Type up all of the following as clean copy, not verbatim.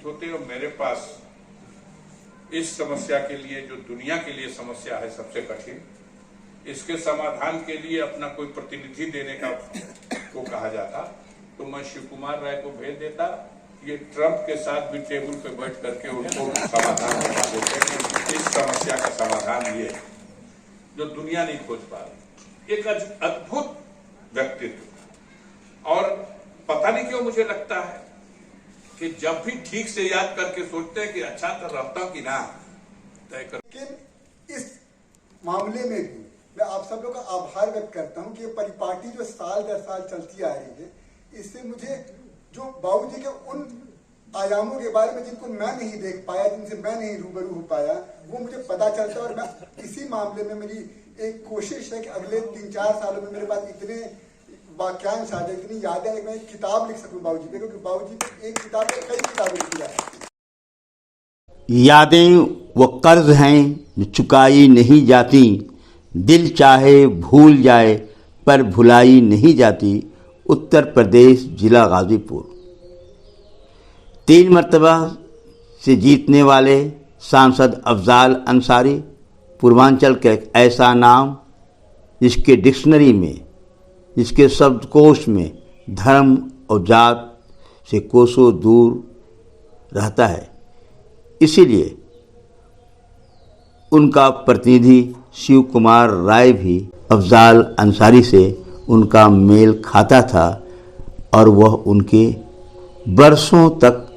प्रतीत होते और मेरे पास इस समस्या के लिए, जो दुनिया के लिए समस्या है सबसे कठिन, इसके समाधान के लिए अपना कोई प्रतिनिधि देने का को कहा जाता तो मैं शिव कुमार राय को भेज देता। ये ट्रंप के साथ भी टेबल पे बैठ करके उनको समाधान बता देते कि इस समस्या का समाधान ये है जो दुनिया नहीं खोज पा रही। एक अद्भुत व्यक्तित्व। और पता नहीं क्यों मुझे लगता है कि जब भी ठीक से याद करके सोचते हैं कि अच्छा तो रहता कि ना तय कर। लेकिन इस मामले में भी मैं आप सब लोग का आभार व्यक्त करता हूं कि ये परिपाटी जो साल दर साल चलती आ रही है, इससे मुझे जो बाबूजी के उन आयामों के बारे में जिनको मैं नहीं देख पाया, जिनसे मैं नहीं रूबरू हो पाया, वो मुझे पता चलता है। और मैं इसी मामले में मेरी एक कोशिश है कि अगले 3-4 सालों में मेरे पास इतने वाक्यांश आ जाए, इतनी यादें, मैं एक किताब लिख सकूं बाबूजी पे, क्योंकि बाबूजी पे एक किताब पे कई किताबें लिखी है। यादें वो कर्ज हैं जो चुकाई नहीं जाती, दिल चाहे भूल जाए पर भुलाई नहीं जाती। उत्तर प्रदेश, जिला गाजीपुर। 3 मरतबा से जीतने वाले सांसद अफजाल अंसारी, पूर्वांचल का एक ऐसा नाम जिसके डिक्शनरी में, जिसके शब्दकोश में धर्म और जात से कोसों दूर रहता है। इसीलिए उनका प्रतिनिधि शिव कुमार राय भी अफजाल अंसारी से उनका मेल खाता था और वह उनके बरसों तक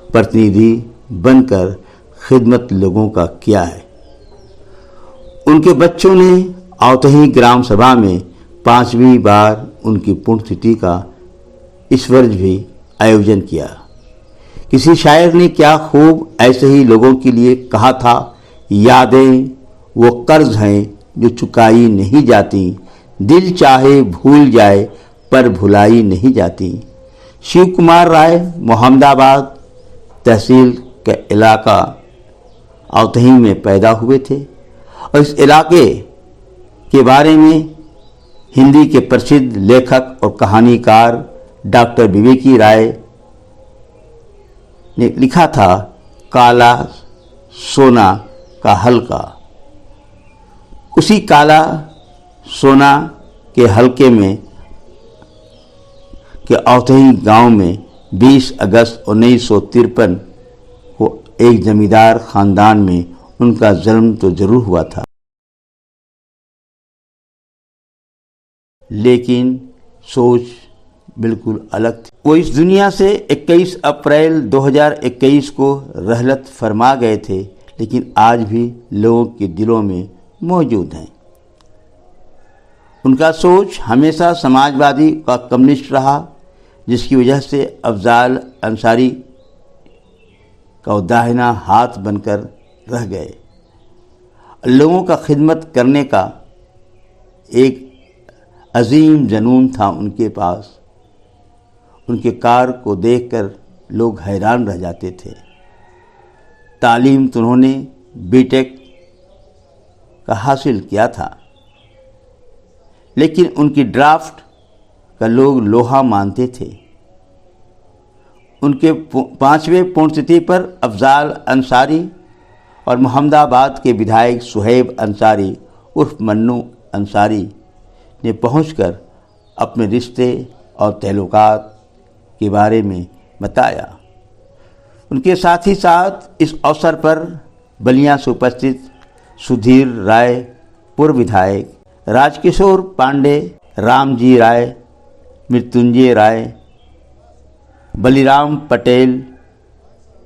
प्रतिनिधि बनकर खिदमत लोगों का किया है। उनके बच्चों ने औतही ग्राम सभा में 5वीं बार उनकी पुण्यतिथि का इस वर्ष भी आयोजन किया। किसी शायर ने क्या खूब ऐसे ही लोगों के लिए कहा था, यादें वो कर्ज हैं जो चुकाई नहीं जाती, दिल चाहे भूल जाए पर भुलाई नहीं जाती। शिव कुमार राय मोहम्मदाबाद तहसील के इलाका औतही में पैदा हुए थे और इस इलाके के बारे में हिंदी के प्रसिद्ध लेखक और कहानीकार डॉक्टर विवेकी राय ने लिखा था, काला सोना का हल्का। उसी काला सोना के हल्के में के औतही गांव में 20 अगस्त 1953 को एक जमींदार खानदान में उनका जन्म तो जरूर हुआ था, लेकिन सोच बिल्कुल अलग थी। वो इस दुनिया से 21 अप्रैल 2021 को रहलत फरमा गए थे, लेकिन आज भी लोगों के दिलों में मौजूद हैं। उनका सोच हमेशा समाजवादी व कम्युनिस्ट रहा, जिसकी वजह से अफजाल अंसारी का दाहिना हाथ बनकर रह गए। लोगों का खिदमत करने का एक अजीम जुनून था उनके पास। उनके कार्य को देखकर लोग हैरान रह जाते थे। तालीम तो उन्होंने बीटेक का हासिल किया था, लेकिन उनकी ड्राफ्ट का लोग लोहा मानते थे। उनके 5वें पुण्यतिथि पर अफजाल अंसारी और मोहम्मदाबाद के विधायक सुहेब अंसारी उर्फ मन्नू अंसारी ने पहुंचकर अपने रिश्ते और तल्लुकात के बारे में बताया। उनके साथ ही साथ इस अवसर पर बलिया से उपस्थित सुधीर राय, पूर्व विधायक, राजकिशोर पांडे, रामजी राय, मृत्युंजय राय, बलिराम पटेल,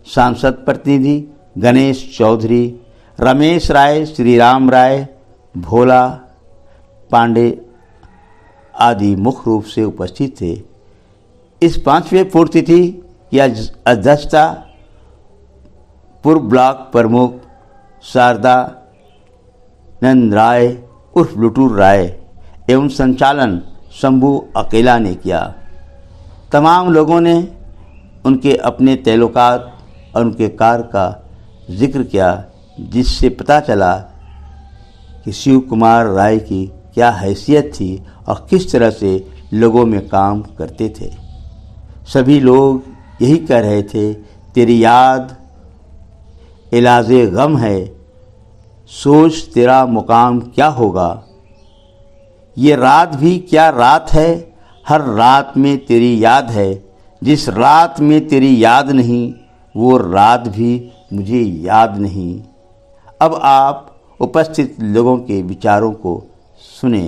सांसद प्रतिनिधि गणेश चौधरी, रमेश राय, श्रीराम राय, भोला पांडे आदि मुख्य रूप से उपस्थित थे। इस 5वें पुण्यतिथि की अध्यक्षता पूर्व ब्लॉक प्रमुख शारदा नंद राय उर्फ लुटूर राय एवं संचालन शंभू अकेला ने किया। तमाम लोगों ने उनके अपने तल्लुकात और उनके कार्य का जिक्र किया, जिससे पता चला कि शिव कुमार राय की क्या हैसियत थी और किस तरह से लोगों में काम करते थे। सभी लोग यही कह रहे थे तेरी याद इलाजे गम है, सोच तेरा मुकाम क्या होगा। ये रात भी क्या रात है, हर रात में तेरी याद है। जिस रात में तेरी याद नहीं, वो रात भी मुझे याद नहीं। अब आप उपस्थित लोगों के विचारों को सुने।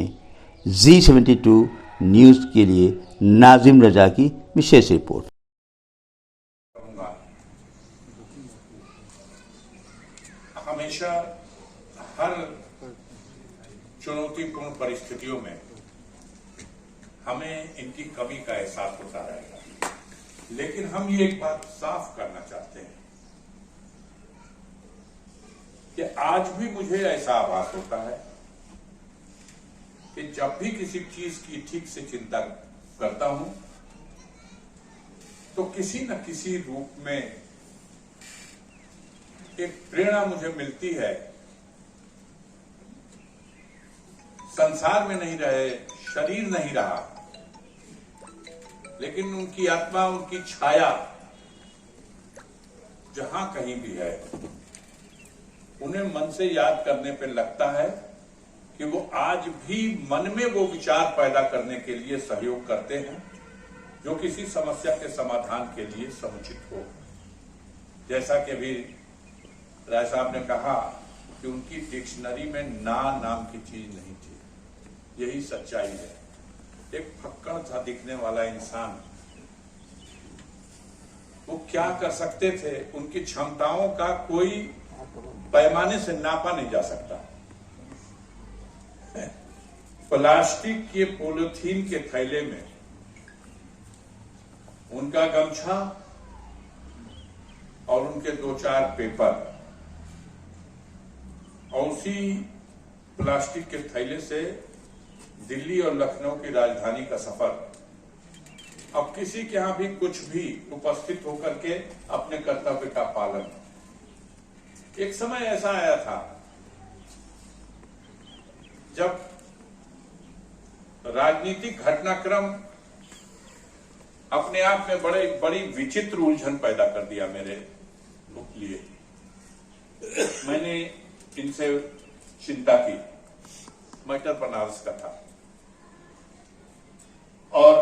G72 न्यूज़ के लिए नाजिम रजा की विशेष रिपोर्ट। हमेशा हर चुनौतीपूर्ण परिस्थितियों में हमें इनकी कमी का एहसास होता रहेगा, लेकिन हम ये एक बात साफ करना चाहते हैं कि आज भी मुझे ऐसा आभास होता है कि जब भी किसी चीज की ठीक से चिंता करता हूं तो किसी न किसी रूप में एक प्रेरणा मुझे मिलती है। संसार में नहीं रहे, शरीर नहीं रहा, लेकिन उनकी आत्मा, उनकी छाया जहां कहीं भी है, उन्हें मन से याद करने पे लगता है कि वो आज भी मन में वो विचार पैदा करने के लिए सहयोग करते हैं जो किसी समस्या के समाधान के लिए समुचित हो। जैसा कि अभी राय साहब ने कहा कि उनकी डिक्शनरी में ना नाम की चीज नहीं थी। यही सच्चाई है। एक फक्कड़ था दिखने वाला इंसान, वो क्या कर सकते थे, उनकी क्षमताओं का कोई पैमाने से नापा नहीं जा सकता। प्लास्टिक के पॉलीथीन के थैले में उनका गमछा और उनके 2-4 पेपर, और उसी प्लास्टिक के थैले से दिल्ली और लखनऊ की राजधानी का सफर। अब किसी के यहां भी कुछ भी उपस्थित होकर के अपने कर्तव्य का पालन। एक समय ऐसा आया था जब राजनीतिक घटनाक्रम अपने आप में बड़ी विचित्र उलझन पैदा कर दिया मेरे लिए। मैंने इनसे चिंता की, मैटर बनारस का था, और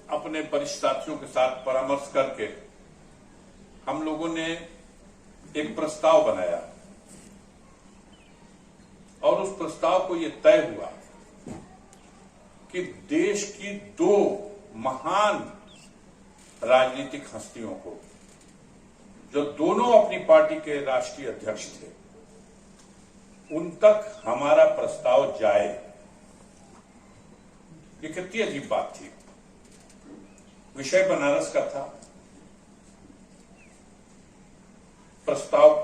अपने वरिष्ठ साथियों के साथ परामर्श करके हम लोगों ने एक प्रस्ताव बनाया, और उस प्रस्ताव को यह तय हुआ कि देश की 2 महान राजनीतिक हस्तियों को, जो दोनों अपनी पार्टी के राष्ट्रीय अध्यक्ष थे, उन तक हमारा प्रस्ताव जाए। ये कितनी अजीब बात थी। विषय बनारस का था, प्रस्ताव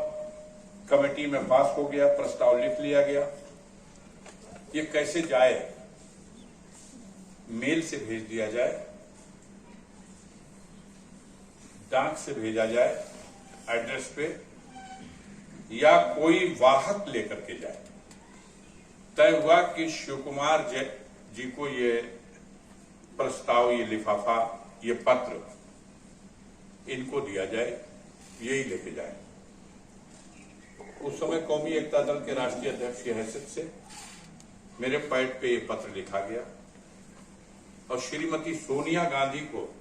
कमेटी में पास हो गया, प्रस्ताव लिख लिया गया। ये कैसे जाए? मेल से भेज दिया जाए, डाक से भेजा जाए एड्रेस पे, या कोई वाहक लेकर के जाए। तय हुआ कि शिव कुमार जी को ये प्रस्ताव, ये लिफाफा, ये पत्र इनको दिया जाए, यही लेके जाए। उस समय कौमी एकता दल के राष्ट्रीय अध्यक्ष की हैसियत से मेरे पैड पे ये पत्र लिखा गया, और श्रीमती सोनिया गांधी को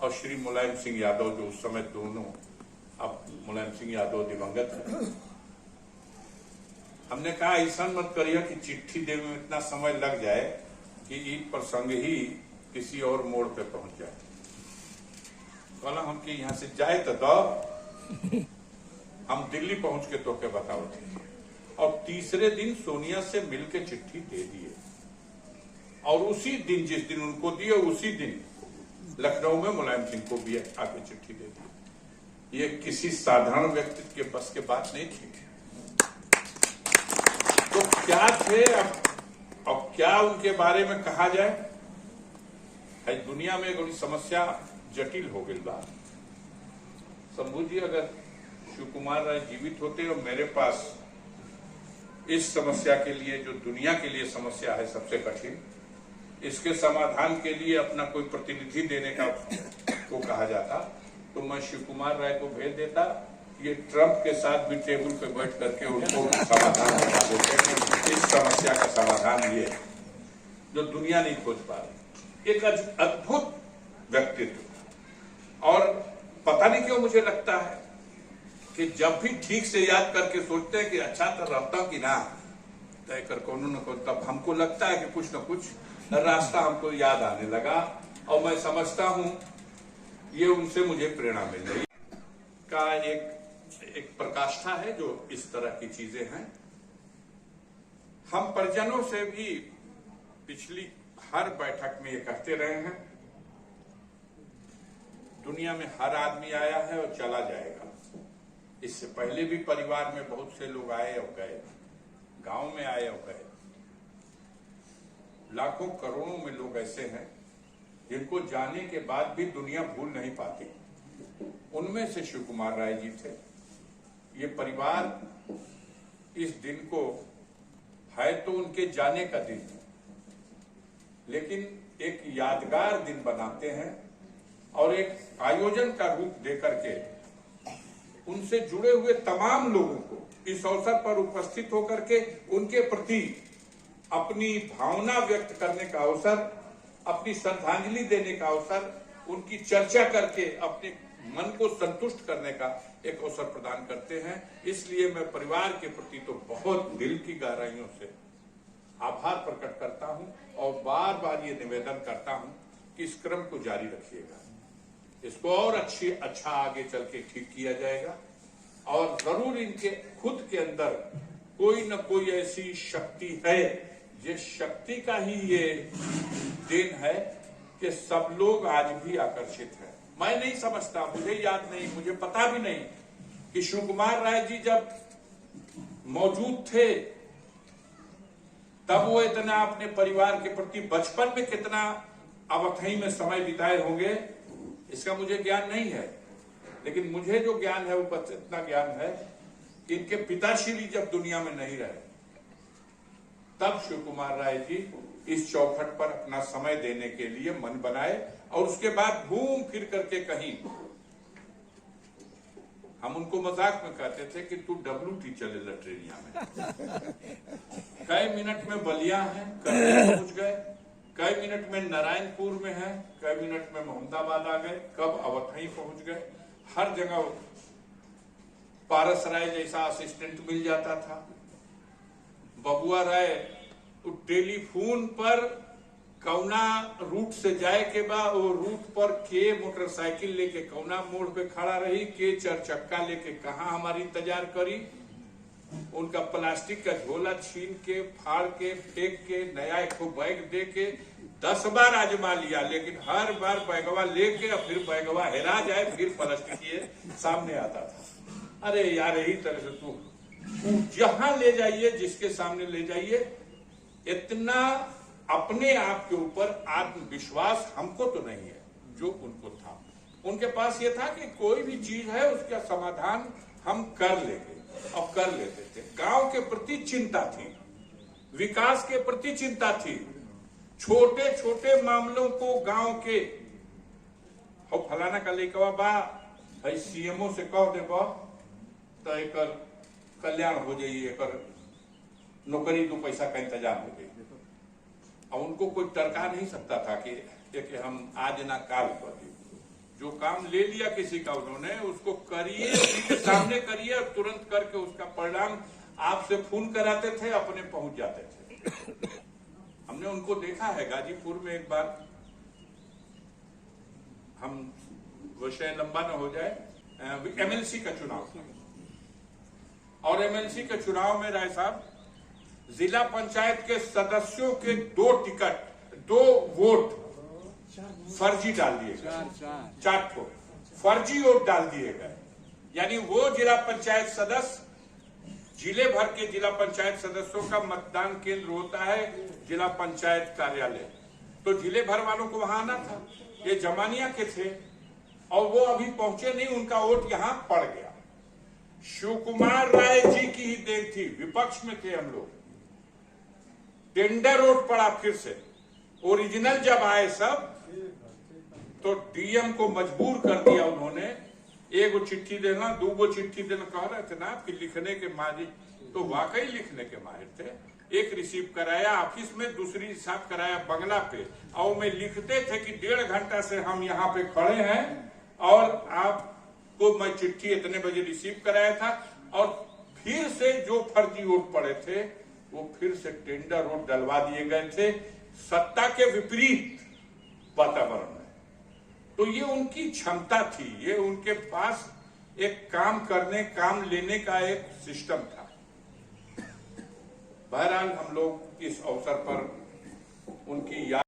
और श्री मुलायम सिंह यादव, जो उस समय दोनों, अब मुलायम सिंह यादव दिवंगत है, हमने कहा ऐसा मत करिए कि चिट्ठी देने में इतना समय लग जाए कि ईद प्रसंग ही किसी और मोड़ पे पहुंच जाए। कहला हम कि यहां से जाए तो दो, हम दिल्ली पहुंच के तो के बताओ थे। और तीसरे दिन सोनिया से मिलकर चिट्ठी दे दिए, और उसी दिन, जिस दिन उनको दिए, उसी दिन लखनऊ में मुलायम सिंह को भी आके चिट्ठी दे दी। ये किसी साधारण व्यक्ति के बस के बात नहीं थी। तो क्या थे, अब क्या उनके बारे में कहा जाए? दुनिया में बड़ी समस्या जटिल हो गई बात। शंभू जी, अगर शिव कुमार राय जीवित होते और मेरे पास इस समस्या के लिए, जो दुनिया के लिए समस्या है सबसे कठिन, इसके समाधान के लिए अपना कोई प्रतिनिधि देने का को कहा जाता, तो मैं शिव कुमार राय को भेज देता, ये ट्रंप के साथ भी टेबल पे बैठ करके उनको समाधान बता देते कि इस समस्या का समाधान ये है जो दुनिया नहीं खोज पा रही। एक अद्भुत व्यक्तित्व। और पता नहीं क्यों मुझे लगता है कि जब भी ठीक से याद करके सोचते हैं कि अच्छा तो रहता कि ना तय कर कोनो न कोनो, तब हमको लगता है कि कुछ न कुछ रास्ता हमको याद आने लगा और मैं समझता हूं ये उनसे मुझे प्रेरणा मिल रही का एक प्रकाष्ठा है जो इस तरह की चीजें हैं। हम परिजनों से भी पिछली हर बैठक में ये कहते रहे हैं, दुनिया में हर आदमी आया है और चला जाएगा। इससे पहले भी परिवार में बहुत से लोग आए और गए, गांव में आए और गए। लाखों करोड़ों में लोग ऐसे हैं जिनको जाने के बाद भी दुनिया भूल नहीं पाती। उनमें से शिव कुमार राय जी थे। ये परिवार इस दिन को है तो उनके जाने का दिन है, लेकिन एक यादगार दिन बनाते हैं और एक आयोजन का रूप देकर के उनसे जुड़े हुए तमाम लोगों को इस अवसर पर उपस्थित होकर के उनके प्रति अपनी भावना व्यक्त करने का अवसर, अपनी श्रद्धांजलि देने का अवसर, उनकी चर्चा करके अपने मन को संतुष्ट करने का एक अवसर प्रदान करते हैं। इसलिए मैं परिवार के प्रति तो बहुत दिल की गहराइयों से आभार प्रकट करता हूं और बार बार ये निवेदन करता हूं कि इस क्रम को जारी रखिएगा। इसको और अच्छा आगे चल के ठीक किया जाएगा और जरूर इनके खुद के अंदर कोई न कोई ऐसी शक्ति है, जिस शक्ति का ही ये देन है कि सब लोग आज भी आकर्षित हैं। मैं नहीं समझता, मुझे याद नहीं, मुझे पता भी नहीं कि शिव कुमार राय जी जब मौजूद थे तब वो इतना अपने परिवार के प्रति बचपन में कितना अवधि में समय बिताए होंगे, इसका मुझे ज्ञान नहीं है। लेकिन मुझे जो ज्ञान है वो बस इतना ज्ञान है कि इनके पिताश्री जब दुनिया में नहीं रहे तब शिव कुमार राय जी इस चौखट पर अपना समय देने के लिए मन बनाए और उसके बाद घूम फिर करके कहीं, हम उनको मजाक में कहते थे कि तू WT चले लटरेनिया में। कई मिनट में बलिया है, कहीं पहुंच गए, कई मिनट में नारायणपुर में है, कई मिनट में मोहम्मदाबाद आ गए, कब अवधि पहुंच गए। हर जगह पारस राय जैसा असिस्टेंट मिल जाता था। बबुआ राय टेलीफोन पर कौना रूट से जाए के बाद वो रूट पर के मोटरसाइकिल लेके कौना मोड़ पे खड़ा रही, के 4 चक्का लेके कहाँ हमारी इंतजार करी, उनका प्लास्टिक का झोला छीन के, फाड़ के, फेंक के, नया एक बैग दे के 10 बार आजमा लिया, लेकिन हर बार बैगवा लेके और फिर बैगवा हेरा जाए, फिर प्लास्टिक सामने आता था। अरे यार, यही तरह से तू जहां ले जाइए, जिसके सामने ले जाइए, इतना अपने आप के ऊपर आत्मविश्वास हमको तो नहीं है जो उनको था। उनके पास ये था कि कोई भी चीज है उसका समाधान हम कर लेंगे और कर लेते थे। गांव के प्रति चिंता थी, विकास के प्रति चिंता थी, छोटे छोटे मामलों को गांव के हो फलाना का लेकवा बा भाई CMO से कह दे तो एक कल्याण हो जाइए, एक नौकरी 2 पैसा का इंतजाम हो जाइए। और उनको कोई टरका नहीं सकता था कि हम आज ना काल कर दिए। जो काम ले लिया किसी का उन्होंने, उसको करिए, सामने करिए और तुरंत करके उसका परिणाम आपसे फोन कराते थे, अपने पहुंच जाते थे। हमने उनको देखा है गाजीपुर में। एक बार हम विषय लंबा न हो जाए, MLC का चुनाव था और MLC के चुनाव में राय साहब जिला पंचायत के सदस्यों के 2 टिकट, 2 वोट फर्जी डाल दिए गए। 4 ठो फर्जी वोट डाल दिए गए। यानी वो जिला पंचायत सदस्य, जिले भर के जिला पंचायत सदस्यों का मतदान केंद्र होता है जिला पंचायत कार्यालय, तो जिले भर वालों को वहां आना था। ये जमानिया के थे और वो अभी पहुंचे नहीं, उनका वोट यहां पड़ गया। शिव कुमार राय जी की ही देन थी, विपक्ष में थे हम लोग, टेंडर वोट पड़ा फिर से। ओरिजिनल जब आए सब तो डीएम को मजबूर कर दिया उन्होंने, एगो चिट्ठी देना, दूगो चिट्ठी देना। कह रहे थे ना कि लिखने के माहिर, तो वाकई लिखने के माहिर थे। एक रिसीव कराया ऑफिस में, दूसरी रिसीव कराया बंगला पे, और मैं लिखते थे कि 1.5 घंटा से हम यहाँ पे खड़े हैं और आपको मैं चिट्ठी इतने बजे रिसीव कराया था। और फिर से जो फर्जी वोट पड़े थे वो फिर से टेंडर वोट डलवा दिए गए थे, सत्ता के विपरीत वातावरण में। तो ये उनकी क्षमता थी, ये उनके पास एक काम करने, काम लेने का एक सिस्टम था। बहरहाल हम लोग इस अवसर पर उनकी याद